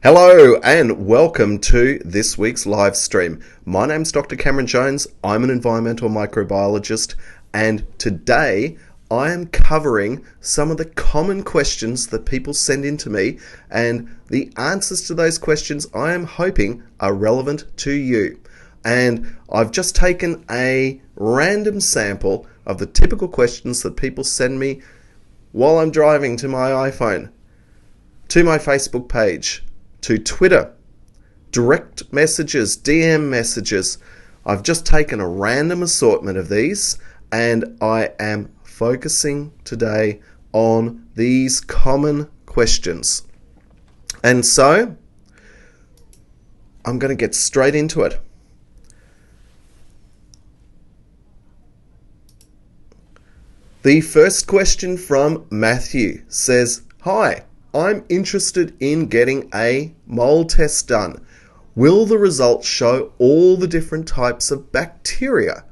Hello and welcome to this week's live stream. My name's Dr. Cameron Jones. I'm an environmental microbiologist, and today I am covering some of the common questions that people send in to me, and the answers to those questions I am hoping are relevant to you. And I've just taken a random sample of the typical questions that people send me while I'm driving to my iPhone, to my Facebook page, to Twitter, direct messages, DM messages. I've just taken a random assortment of these, and I am focusing today on these common questions. And so I'm going to get straight into it. The first question from Matthew says, "Hi, I'm interested in getting a mold test done. Will the results show all the different types of bacteria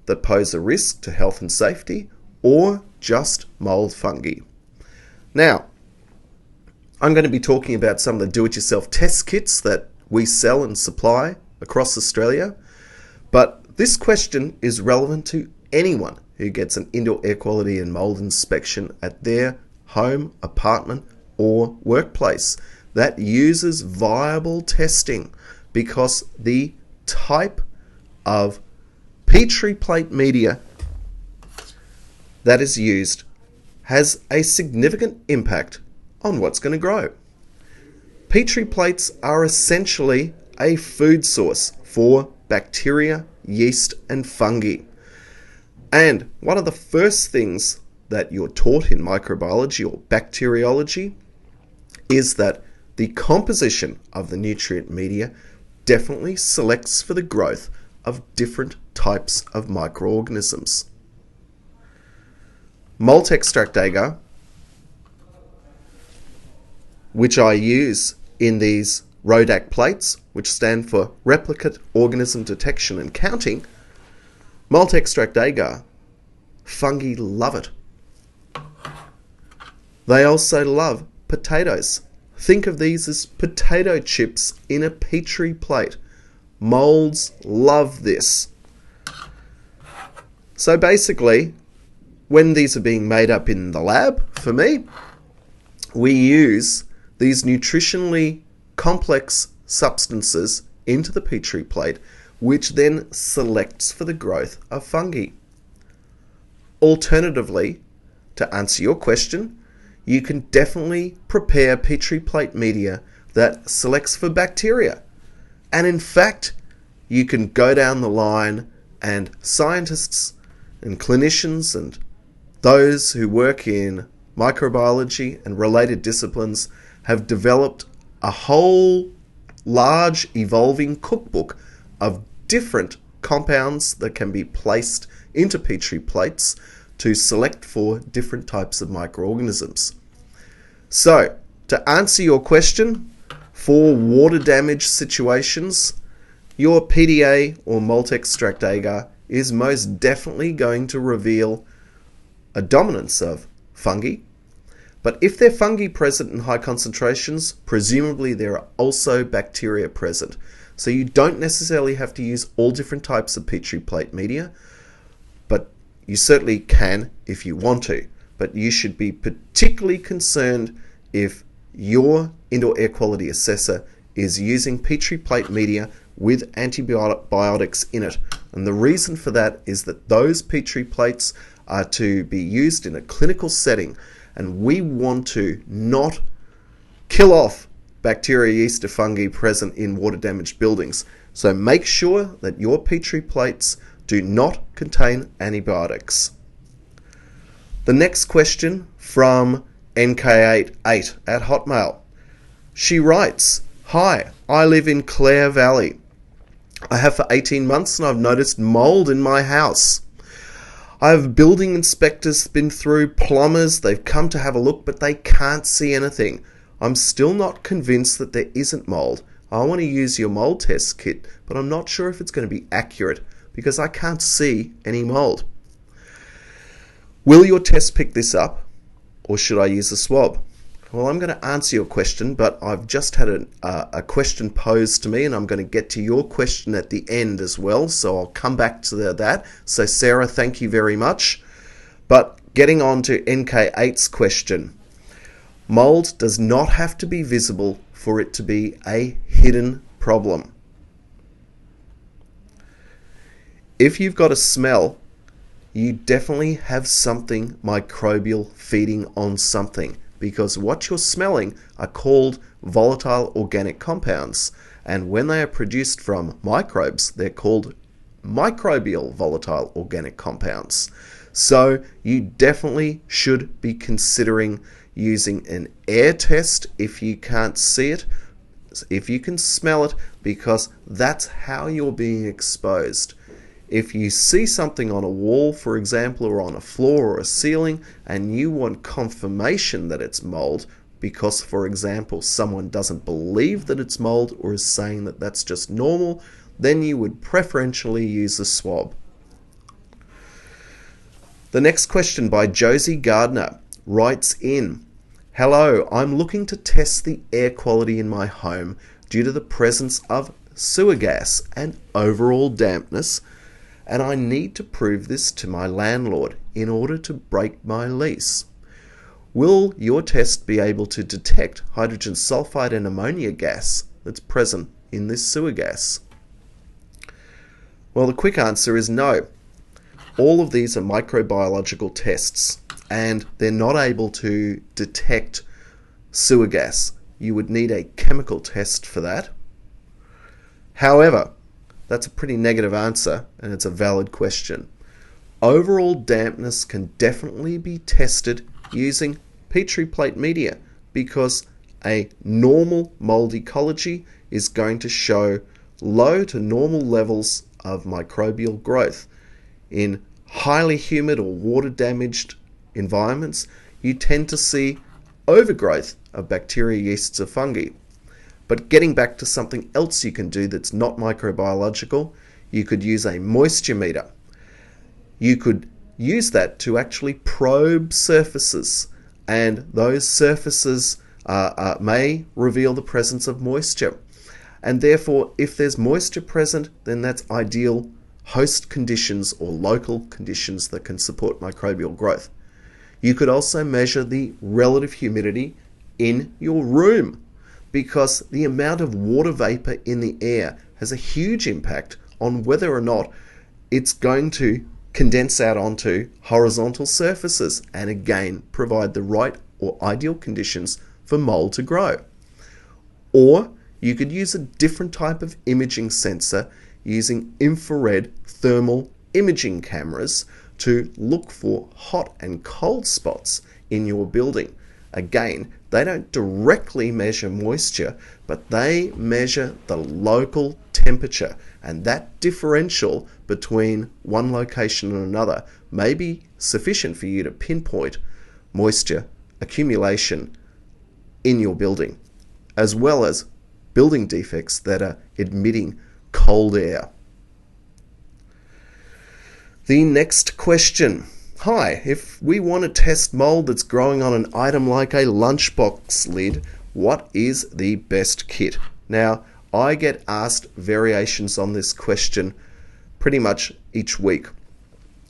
that pose a risk to health and safety, or just mold fungi?" Now, I'm going to be talking about some of the do-it-yourself test kits that we sell and supply across Australia, but this question is relevant to anyone who gets an indoor air quality and mold inspection at their home, apartment, or workplace that uses viable testing, because the type of Petri plate media that is used has a significant impact on what's going to grow. Petri plates are essentially a food source for bacteria, yeast, and fungi. And one of the first things that you're taught in microbiology or bacteriology is that the composition of the nutrient media definitely selects for the growth of different types of microorganisms. Malt extract agar, which I use in these RODAC plates, which stand for Replicate Organism Detection and Counting, malt extract agar, fungi love it. They also love potatoes. Think of these as potato chips in a Petri plate. Molds love this. So basically, when these are being made up in the lab, for me, we use these nutritionally complex substances into the Petri plate, which then selects for the growth of fungi. Alternatively, to answer your question, you can definitely prepare Petri plate media that selects for bacteria. And in fact, you can go down the line, and scientists and clinicians and those who work in microbiology and related disciplines have developed a whole large evolving cookbook of different compounds that can be placed into Petri plates to select for different types of microorganisms. So, to answer your question, for water damage situations, your PDA or malt extract agar is most definitely going to reveal a dominance of fungi. But if there are fungi present in high concentrations, presumably there are also bacteria present. So you don't necessarily have to use all different types of Petri plate media, but you certainly can if you want to. But you should be particularly concerned if your indoor air quality assessor is using Petri plate media with antibiotics in it. And the reason for that is that those Petri plates are to be used in a clinical setting, and we want to not kill off bacteria, yeast, or fungi present in water damaged buildings. So make sure that your Petri plates do not contain antibiotics. The next question from NK88 at Hotmail. She writes, "Hi, I live in Clare Valley. I have for 18 months and I've noticed mould in my house. I have building inspectors been through, plumbers, they've come to have a look, but they can't see anything. I'm still not convinced that there isn't mould. I want to use your mould test kit, but I'm not sure if it's going to be accurate because I can't see any mould. Will your test pick this up, or should I use a swab?" Well, I'm going to answer your question, but I've just had a question posed to me, and I'm going to get to your question at the end as well, so I'll come back to that. So Sarah, thank you very much. But getting on to NK8's question. Mould does not have to be visible for it to be a hidden problem. If you've got a smell, you definitely have something microbial feeding on something, because what you're smelling are called volatile organic compounds, and when they are produced from microbes, they're called microbial volatile organic compounds. So you definitely should be considering using an air test if you can't see it, if you can smell it, because that's how you're being exposed. If you see something on a wall, for example, or on a floor or a ceiling, and you want confirmation that it's mold, because, for example, someone doesn't believe that it's mold or is saying that that's just normal, then you would preferentially use a swab. The next question by Josie Gardner writes in, "Hello, I'm looking to test the air quality in my home due to the presence of sewer gas and overall dampness, and I need to prove this to my landlord in order to break my lease. Will your test be able to detect hydrogen sulfide and ammonia gas that's present in this sewer gas?" Well, the quick answer is no. All of these are microbiological tests, and they're not able to detect sewer gas. You would need a chemical test for that. However, that's a pretty negative answer, and it's a valid question. Overall dampness can definitely be tested using Petri plate media, because a normal mold ecology is going to show low to normal levels of microbial growth. In highly humid or water damaged environments, you tend to see overgrowth of bacteria, yeasts, or fungi. But getting back to something else you can do that's not microbiological, you could use a moisture meter. You could use that to actually probe surfaces, and those surfaces may reveal the presence of moisture. And therefore, if there's moisture present, then that's ideal host conditions or local conditions that can support microbial growth. You could also measure the relative humidity in your room, because the amount of water vapor in the air has a huge impact on whether or not it's going to condense out onto horizontal surfaces, and again provide the right or ideal conditions for mold to grow. Or you could use a different type of imaging sensor using infrared thermal imaging cameras to look for hot and cold spots in your building. Again, they don't directly measure moisture, but they measure the local temperature, and that differential between one location and another may be sufficient for you to pinpoint moisture accumulation in your building, as well as building defects that are emitting cold air. The next question. Hi, if we want to test mold that's growing on an item like a lunchbox lid, what is the best kit? Now, I get asked variations on this question pretty much each week.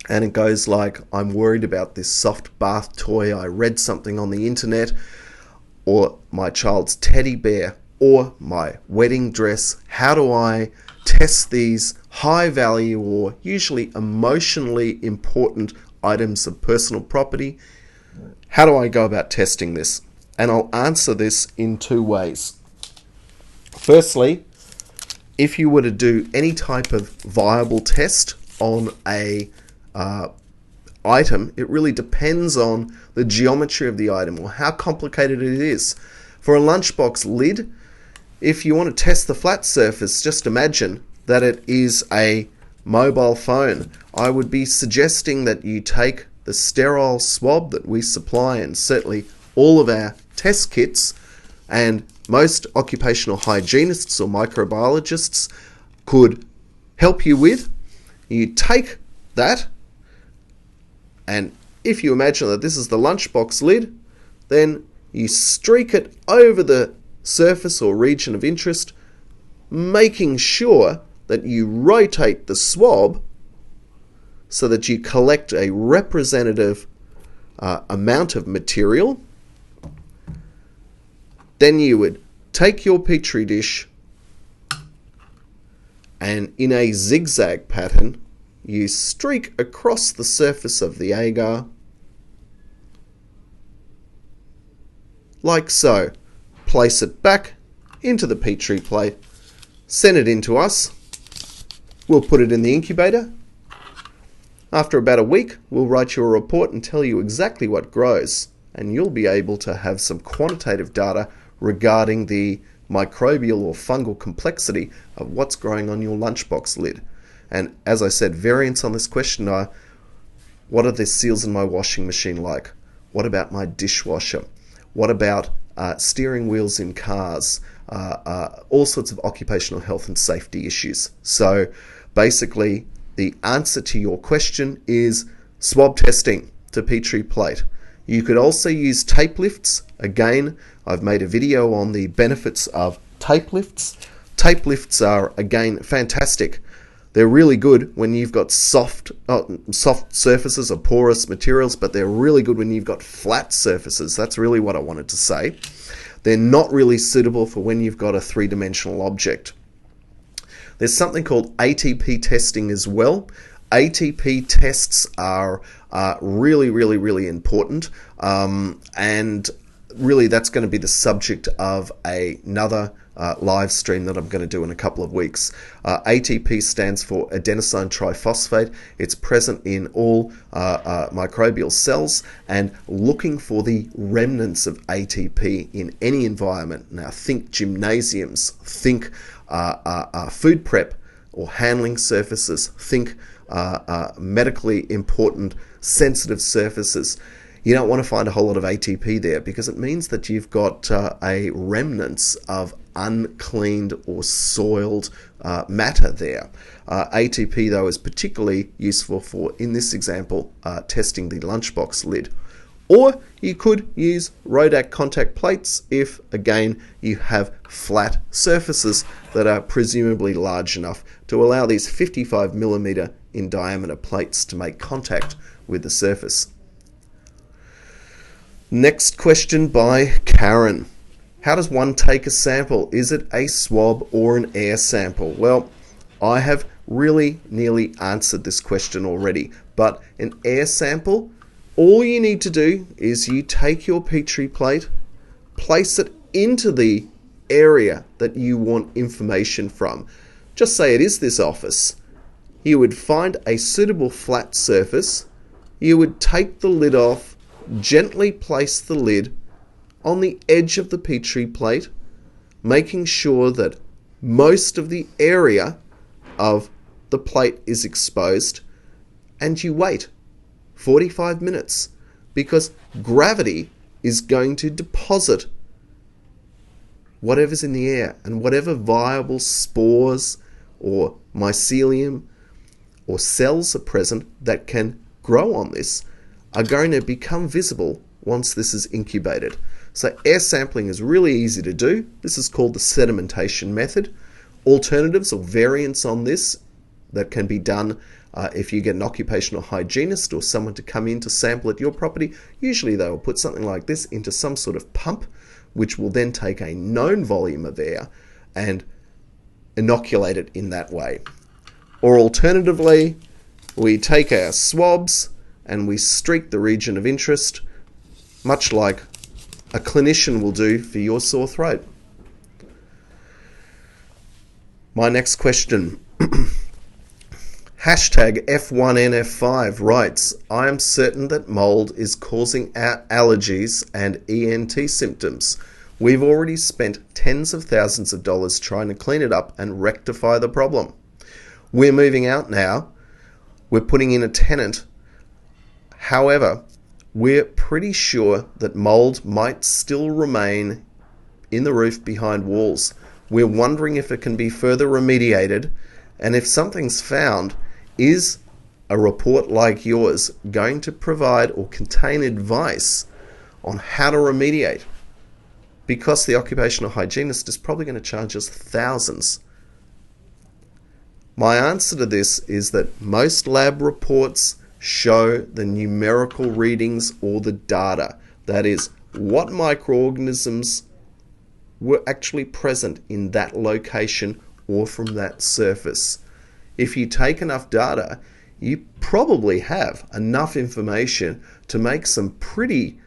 And it goes like, I'm worried about this soft bath toy, I read something on the internet, or my child's teddy bear, or my wedding dress. How do I test these high value or usually emotionally important items of personal property? How do I go about testing this? And I'll answer this in two ways. Firstly, if you were to do any type of viable test on a item, it really depends on the geometry of the item or how complicated it is. For a lunchbox lid, if you want to test the flat surface, just imagine that it is a mobile phone. I would be suggesting that you take the sterile swab that we supply, and certainly all of our test kits, and most occupational hygienists or microbiologists could help you with. You take that, and if you imagine that this is the lunchbox lid, then you streak it over the surface or region of interest, making sure that you rotate the swab so that you collect a representative amount of material. Then you would take your petri dish and in a zigzag pattern, you streak across the surface of the agar like so. Place it back into the petri plate, send it in to us. We'll put it in the incubator. After about a week, we'll write you a report and tell you exactly what grows, and you'll be able to have some quantitative data regarding the microbial or fungal complexity of what's growing on your lunchbox lid. And as I said, variants on this question are, what are the seals in my washing machine like? What about my dishwasher? What about steering wheels in cars? All sorts of occupational health and safety issues. So basically, the answer to your question is swab testing to petri plate. You could also use tape lifts. Again, I've made a video on the benefits of tape lifts. Tape lifts are, again, fantastic. They're really good when you've got soft surfaces or porous materials, but they're really good when you've got flat surfaces. That's really what I wanted to say. They're not really suitable for when you've got a three-dimensional object. There's something called ATP testing as well. ATP tests are really, really, really important, and really that's going to be the subject of another live stream that I'm going to do in a couple of weeks. ATP stands for adenosine triphosphate. It's present in all microbial cells, and looking for the remnants of ATP in any environment. Now think gymnasiums, think food prep or handling surfaces, think medically important sensitive surfaces. You don't want to find a whole lot of ATP there because it means that you've got a remnants of uncleaned or soiled matter there. ATP though is particularly useful for, in this example, testing the lunchbox lid. Or you could use Rodak contact plates if, again, you have flat surfaces that are presumably large enough to allow these 55 millimeter in diameter plates to make contact with the surface. Next question by Karen. How does one take a sample? Is it a swab or an air sample? Well, I have really nearly answered this question already, but an air sample, all you need to do is you take your petri plate, place it into the area that you want information from. Just say it is this office. You would find a suitable flat surface. You would take the lid off, gently place the lid on the edge of the petri plate, making sure that most of the area of the plate is exposed, and you wait 45 minutes because gravity is going to deposit whatever's in the air, and whatever viable spores or mycelium or cells are present that can grow on this are going to become visible once this is incubated. So air sampling is really easy to do. This is called the sedimentation method. Alternatives or variants on this that can be done if you get an occupational hygienist or someone to come in to sample at your property, usually they will put something like this into some sort of pump, which will then take a known volume of air and inoculate it in that way. Or alternatively, we take our swabs and we streak the region of interest, much like a clinician will do for your sore throat. My next question. Hashtag F1NF5 writes, I am certain that mold is causing our allergies and ENT symptoms. We've already spent tens of thousands of dollars trying to clean it up and rectify the problem. We're moving out now. We're putting in a tenant. However, we're pretty sure that mold might still remain in the roof behind walls. We're wondering if it can be further remediated, and if something's found, is a report like yours going to provide or contain advice on how to remediate? because the occupational hygienist is probably going to charge us thousands. My answer to this is that most lab reports show the numerical readings or the data. That is, what microorganisms were actually present in that location or from that surface. If you take enough data, you probably have enough information to make some pretty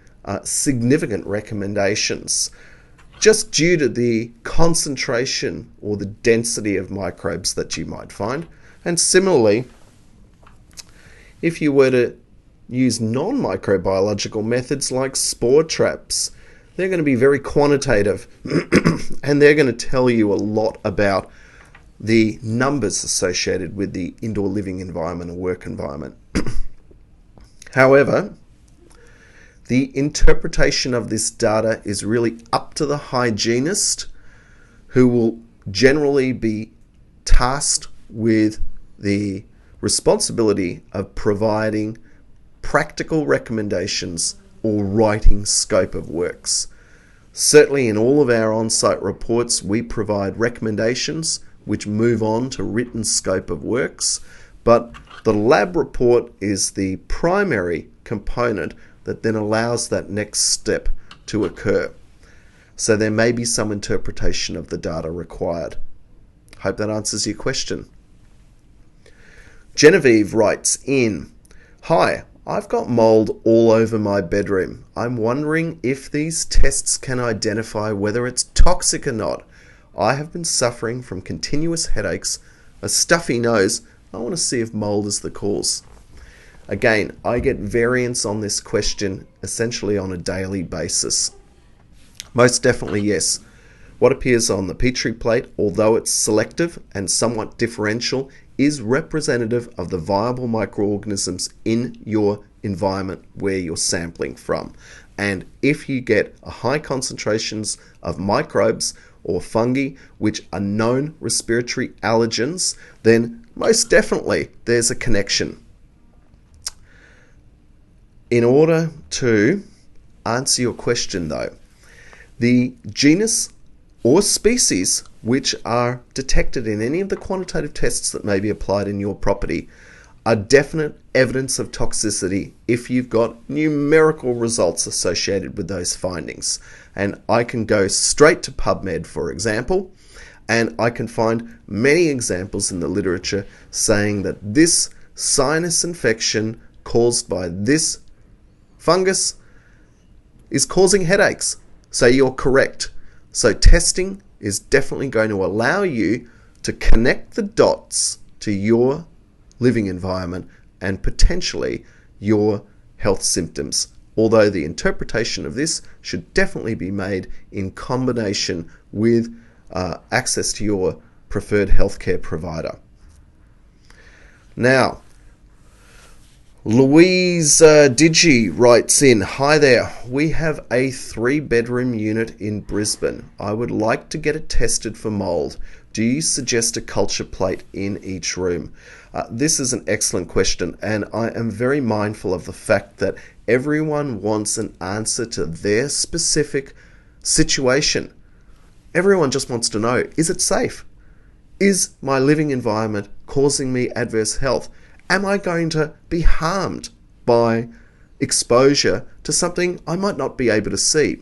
significant recommendations, just due to the concentration or the density of microbes that you might find. And similarly, if you were to use non-microbiological methods like spore traps, they're going to be very quantitative and they're going to tell you a lot about the numbers associated with the indoor living environment or work environment. However, the interpretation of this data is really up to the hygienist, who will generally be tasked with the responsibility of providing practical recommendations or writing scope of works. Certainly in all of our on-site reports, we provide recommendations which move on to written scope of works, but the lab report is the primary component that then allows that next step to occur. So there may be some interpretation of the data required. Hope that answers your question. Genevieve writes in, "Hi, I've got mold all over my bedroom. I'm wondering if these tests can identify whether it's toxic or not. I have been suffering from continuous headaches, a stuffy nose. I want to see if mold is the cause." Again, I get variants on this question essentially on a daily basis. Most definitely yes. What appears on the Petri plate, although it's selective and somewhat differential, is representative of the viable microorganisms in your environment where you're sampling from. And if you get a high concentrations of microbes or fungi, which are known respiratory allergens, then most definitely there's a connection. In order to answer your question though, the genus or species which are detected in any of the quantitative tests that may be applied in your property are definite evidence of toxicity if you've got numerical results associated with those findings. And I can go straight to PubMed, for example, and I can find many examples in the literature saying that this sinus infection caused by this fungus is causing headaches. So you're correct. So testing is definitely going to allow you to connect the dots to your living environment and potentially your health symptoms. Although the interpretation of this should definitely be made in combination with access to your preferred healthcare provider. Now, Louise Digi writes in, "Hi there, we have a 3-bedroom unit in Brisbane. I would like to get it tested for mould. Do you suggest a culture plate in each room?" This is an excellent question, and I am very mindful of the fact that everyone wants an answer to their specific situation. Everyone just wants to know, is it safe? Is my living environment causing me adverse health? Am I going to be harmed by exposure to something I might not be able to see?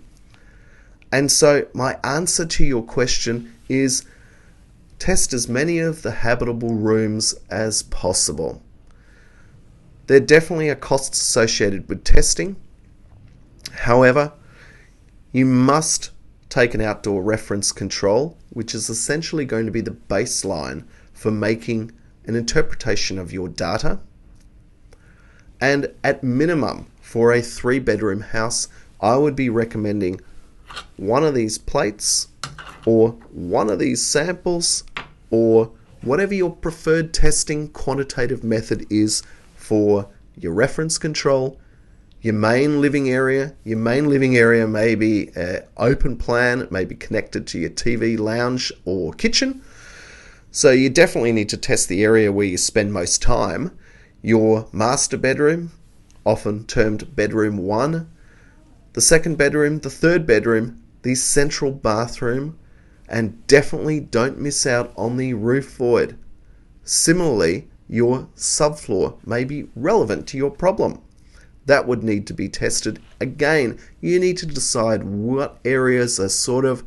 And so my answer to your question is test as many of the habitable rooms as possible. There definitely are costs associated with testing. However, you must take an outdoor reference control, which is essentially going to be the baseline for making an interpretation of your data. And at minimum, for a 3-bedroom house, I would be recommending one of these plates or one of these samples or whatever your preferred testing quantitative method is for your reference control, your main living area. Your main living area may be an open plan, it may be connected to your TV lounge or kitchen. So you definitely need to test the area where you spend most time. Your master bedroom, often termed bedroom 1, the second bedroom, the third bedroom, the central bathroom, and definitely don't miss out on the roof void. Similarly, your subfloor may be relevant to your problem. That would need to be tested. Again, you need to decide what areas are sort of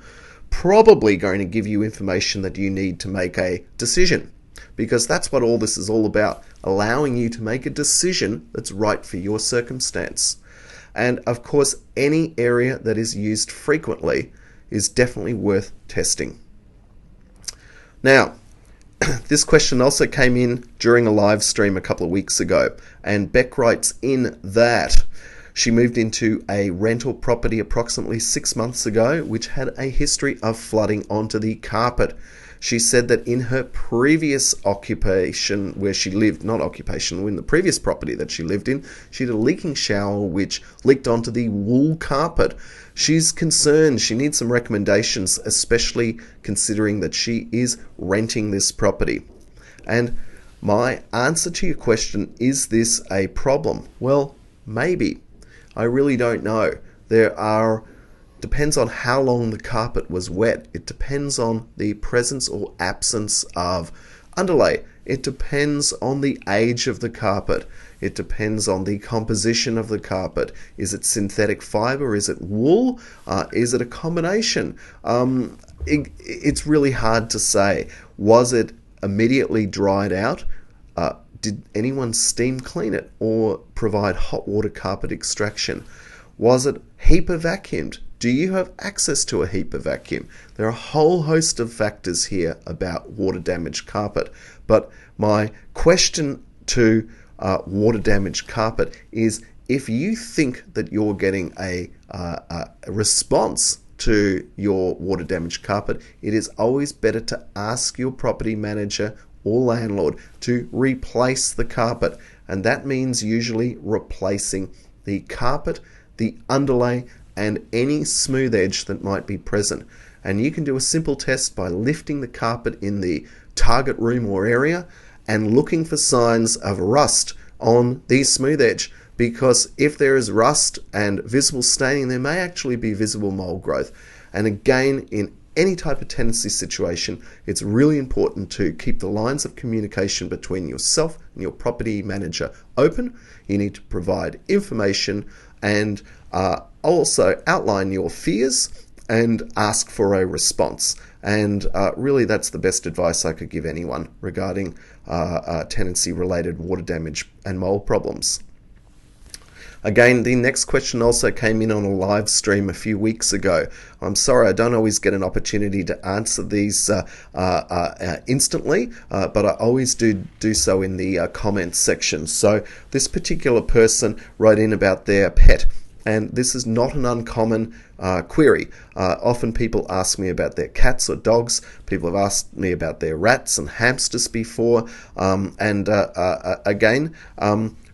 probably going to give you information that you need to make a decision, because that's what all this is all about, allowing you to make a decision that's right for your circumstance. And of course, any area that is used frequently is definitely worth testing. Now, this question also came in during a live stream a couple of weeks ago, and Beck writes in that she moved into a rental property approximately 6 months ago, which had a history of flooding onto the carpet. She said that in her previous occupation where she lived, not occupation, in the previous property that she lived in, she had a leaking shower which leaked onto the wool carpet. She's concerned. She needs some recommendations, especially considering that she is renting this property. And my answer to your question, is this a problem? Well, maybe. I really don't know. Depends on how long the carpet was wet. It depends on the presence or absence of underlay. It depends on the age of the carpet. It depends on the composition of the carpet. Is it synthetic fiber? Is it wool? Is it a combination? It's really hard to say. Was it immediately dried out? Did anyone steam clean it or provide hot water carpet extraction? Was it HEPA vacuumed? Do you have access to a HEPA vacuum? There are a whole host of factors here about water damaged carpet. But my question to water damaged carpet is, if you think that you're getting a response to your water damaged carpet, it is always better to ask your property manager or landlord to replace the carpet. And that means usually replacing the carpet, the underlay, and any smooth edge that might be present. And you can do a simple test by lifting the carpet in the target room or area and looking for signs of rust on the smooth edge, because if there is rust and visible staining, there may actually be visible mold growth. And again, in any type of tenancy situation, it's really important to keep the lines of communication between yourself and your property manager open. You need to provide information and also outline your fears and ask for a response. And really, that's the best advice I could give anyone regarding tenancy-related water damage and mold problems. Again, the next question also came in on a live stream a few weeks ago. I'm sorry, I don't always get an opportunity to answer these instantly, but I always do so in the comments section. So this particular person wrote in about their pet, and this is not an uncommon query. Often people ask me about their cats or dogs. People have asked me about their rats and hamsters before.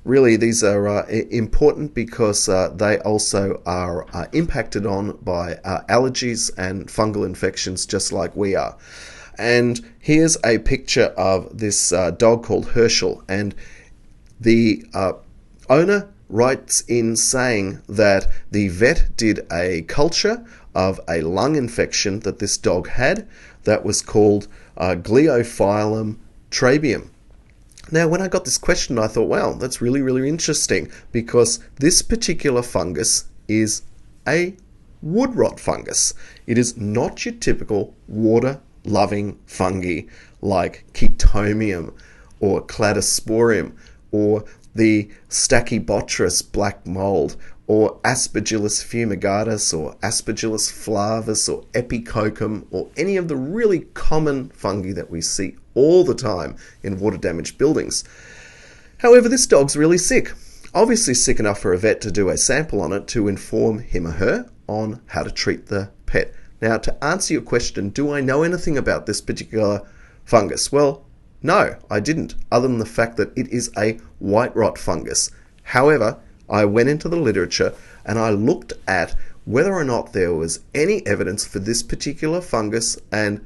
Really, these are important because they also are impacted on by allergies and fungal infections, just like we are. And here's a picture of this dog called Herschel, and the owner writes in saying that the vet did a culture of a lung infection that this dog had that was called Gliophilum trabeum. Now, when I got this question, I thought, wow, that's really, really interesting, because this particular fungus is a wood rot fungus. It is not your typical water-loving fungi like Chaetomium or Cladosporium or the Stachybotrys black mold or Aspergillus fumigatus or Aspergillus flavus or Epicocum or any of the really common fungi that we see all the time in water damaged buildings. However, this dog's really sick. Obviously sick enough for a vet to do a sample on it to inform him or her on how to treat the pet. Now, to answer your question, do I know anything about this particular fungus? Well, no, I didn't, other than the fact that it is a white rot fungus. However, I went into the literature and I looked at whether or not there was any evidence for this particular fungus and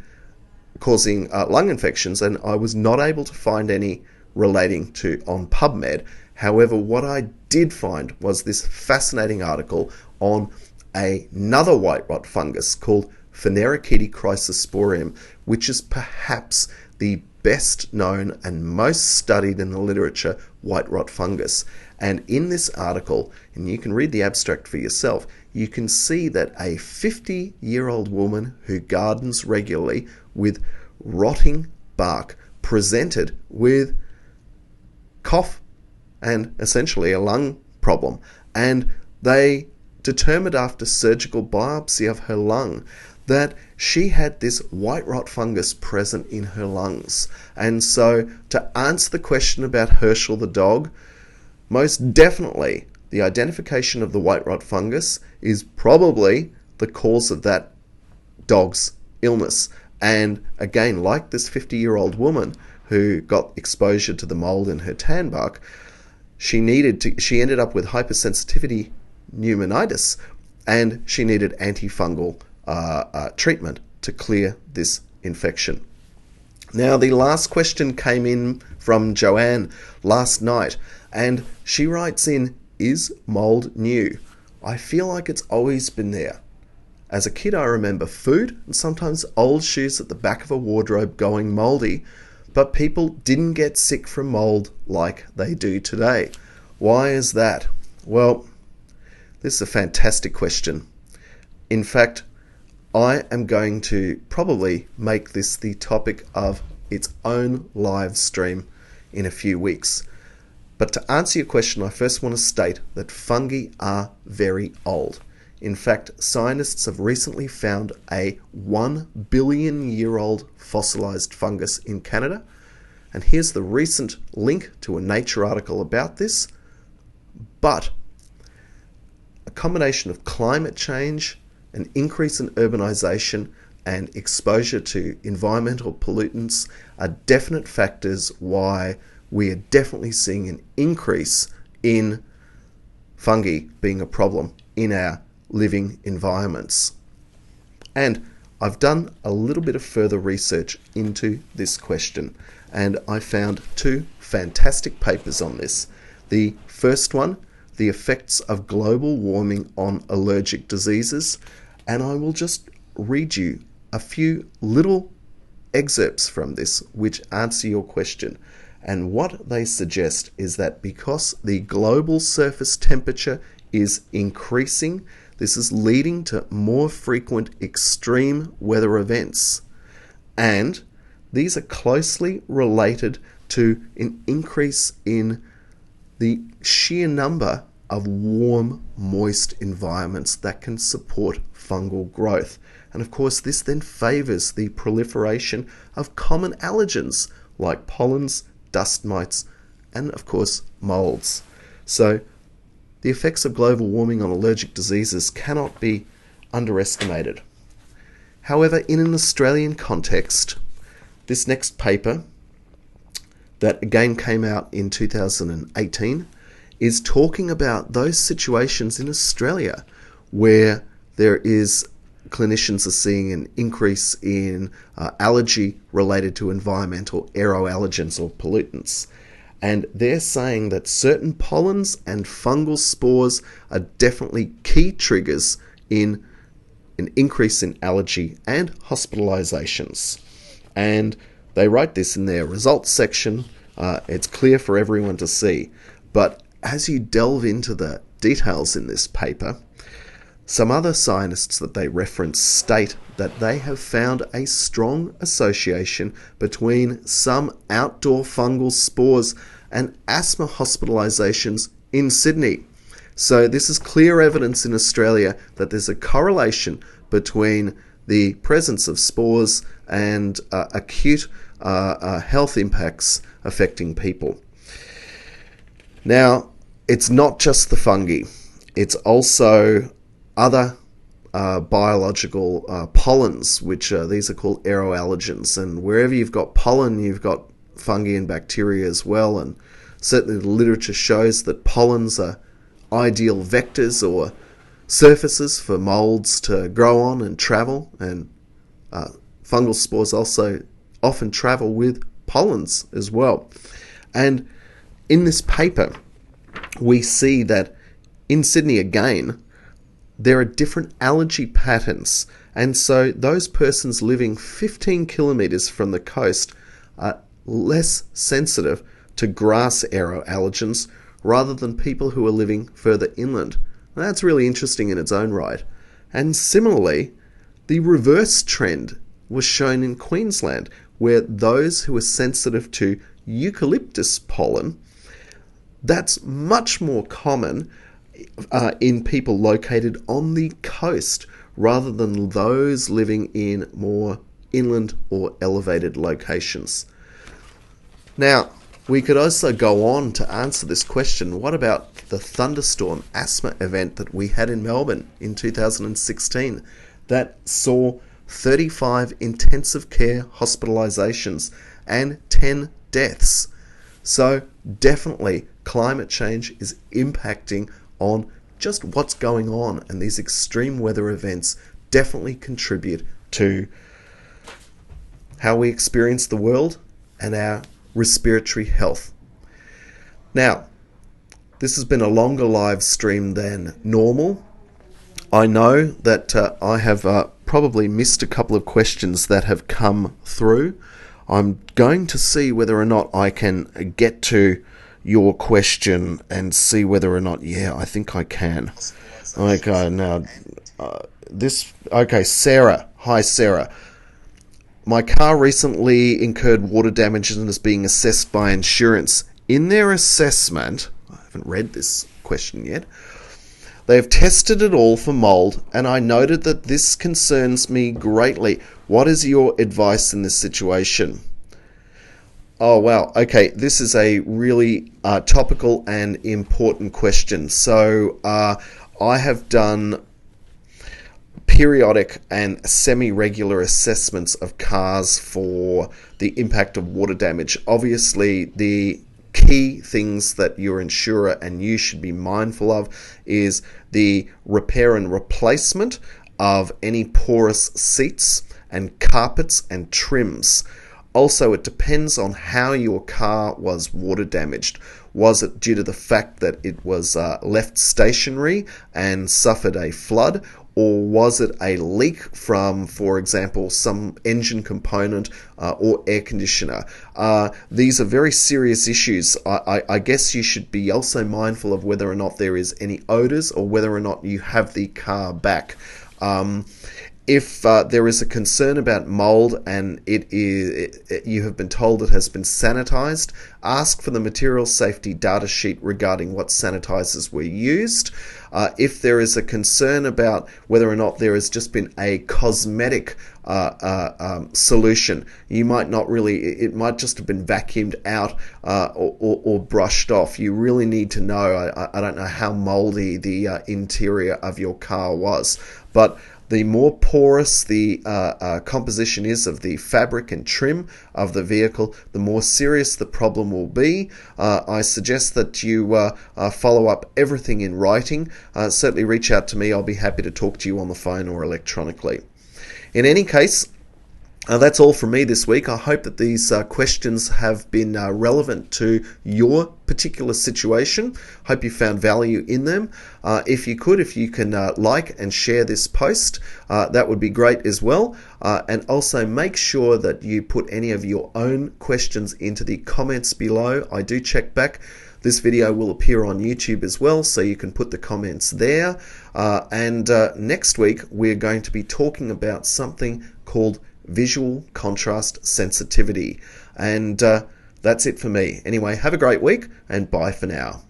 causing lung infections, and I was not able to find any relating to on PubMed. However, what I did find was this fascinating article on another white rot fungus called Phanerochaete chrysosporium, which is perhaps the best known and most studied in the literature white rot fungus. And in this article, and you can read the abstract for yourself, you can see that a 50-year-old woman who gardens regularly with rotting bark presented with cough and essentially a lung problem. And they determined after surgical biopsy of her lung that she had this white rot fungus present in her lungs. And so to answer the question about Herschel the dog, most definitely the identification of the white rot fungus is probably the cause of that dog's illness. And again, like this 50-year-old woman who got exposure to the mold in her tan bark, she ended up with hypersensitivity pneumonitis, and she needed antifungal treatment to clear this infection. Now, the last question came in from Joanne last night, and she writes in, "Is mold new? I feel like it's always been there. As a kid, I remember food and sometimes old shoes at the back of a wardrobe going moldy, but people didn't get sick from mold like they do today. Why is that?" Well, this is a fantastic question. In fact, I am going to probably make this the topic of its own live stream in a few weeks. But to answer your question, I first want to state that fungi are very old. In fact, scientists have recently found a 1 billion year old fossilized fungus in Canada. And here's the recent link to a Nature article about this. But a combination of climate change, an increase in urbanization, and exposure to environmental pollutants are definite factors why we are definitely seeing an increase in fungi being a problem in our living environments. And I've done a little bit of further research into this question, and I found two fantastic papers on this. The first one, The Effects of Global Warming on Allergic Diseases, and I will just read you a few little excerpts from this which answer your question. And what they suggest is that because the global surface temperature is increasing, this is leading to more frequent extreme weather events. And these are closely related to an increase in the sheer number of warm, moist environments that can support fungal growth. And of course, this then favors the proliferation of common allergens like pollens, dust mites, and of course, molds. So the effects of global warming on allergic diseases cannot be underestimated. However, in an Australian context, this next paper, that again came out in 2018, is talking about those situations in Australia where there is clinicians are seeing an increase in allergy related to environmental aeroallergens or pollutants. And they're saying that certain pollens and fungal spores are definitely key triggers in an increase in allergy and hospitalizations. And they write this in their results section. It's clear for everyone to see. But as you delve into the details in this paper, some other scientists that they reference state that they have found a strong association between some outdoor fungal spores and asthma hospitalizations in Sydney. So this is clear evidence in Australia that there's a correlation between the presence of spores and acute health impacts affecting people. Now, it's not just the fungi. It's also other biological pollens, which these are called aeroallergens. And wherever you've got pollen, you've got fungi and bacteria as well. And certainly the literature shows that pollens are ideal vectors or surfaces for molds to grow on and travel. And fungal spores also often travel with pollens as well. And in this paper, we see that in Sydney again, there are different allergy patterns. And so those persons living 15 kilometers from the coast are less sensitive to grass aeroallergens rather than people who are living further inland. And that's really interesting in its own right. And similarly, the reverse trend was shown in Queensland, where those who are sensitive to eucalyptus pollen, that's much more common in people located on the coast rather than those living in more inland or elevated locations. Now, we could also go on to answer this question. What about the thunderstorm asthma event that we had in Melbourne in 2016 that saw 35 intensive care hospitalizations and 10 deaths? So definitely climate change is impacting on just what's going on, and these extreme weather events definitely contribute to how we experience the world and our respiratory health. Now, this has been a longer live stream than normal. I know that I have probably missed a couple of questions that have come through. I'm going to see whether or not I can get to your question and see whether or not, I think I can. Okay, now, Sarah. Hi, Sarah. My car recently incurred water damage and is being assessed by insurance. In their assessment, I haven't read this question yet, they have tested it all for mould, and I noted that this concerns me greatly. What is your advice in this situation? Oh, wow. Okay, this is a really topical and important question. So I have done periodic and semi-regular assessments of cars for the impact of water damage. Obviously, the key things that your insurer and you should be mindful of is the repair and replacement of any porous seats and carpets and trims. Also, it depends on how your car was water damaged. Was it due to the fact that it was left stationary and suffered a flood? Or was it a leak from, for example, some engine component or air conditioner? These are very serious issues. I guess you should be also mindful of whether or not there is any odors or whether or not you have the car back. If there is a concern about mould and you have been told it has been sanitized, ask for the material safety data sheet regarding what sanitizers were used. If there is a concern about whether or not there has just been a cosmetic solution, it might just have been vacuumed out or brushed off. You really need to know. I don't know how moldy the interior of your car was, but the more porous the composition is of the fabric and trim of the vehicle, the more serious the problem will be. I suggest that you follow up everything in writing. Certainly reach out to me. I'll be happy to talk to you on the phone or electronically. In any case, that's all from me this week. I hope that these questions have been relevant to your particular situation. Hope you found value in them. If you can like and share this post, that would be great as well. And also make sure that you put any of your own questions into the comments below. I do check back. This video will appear on YouTube as well, so you can put the comments there. And next week, we're going to be talking about something called visual contrast sensitivity. And that's it for me. Anyway, have a great week and bye for now.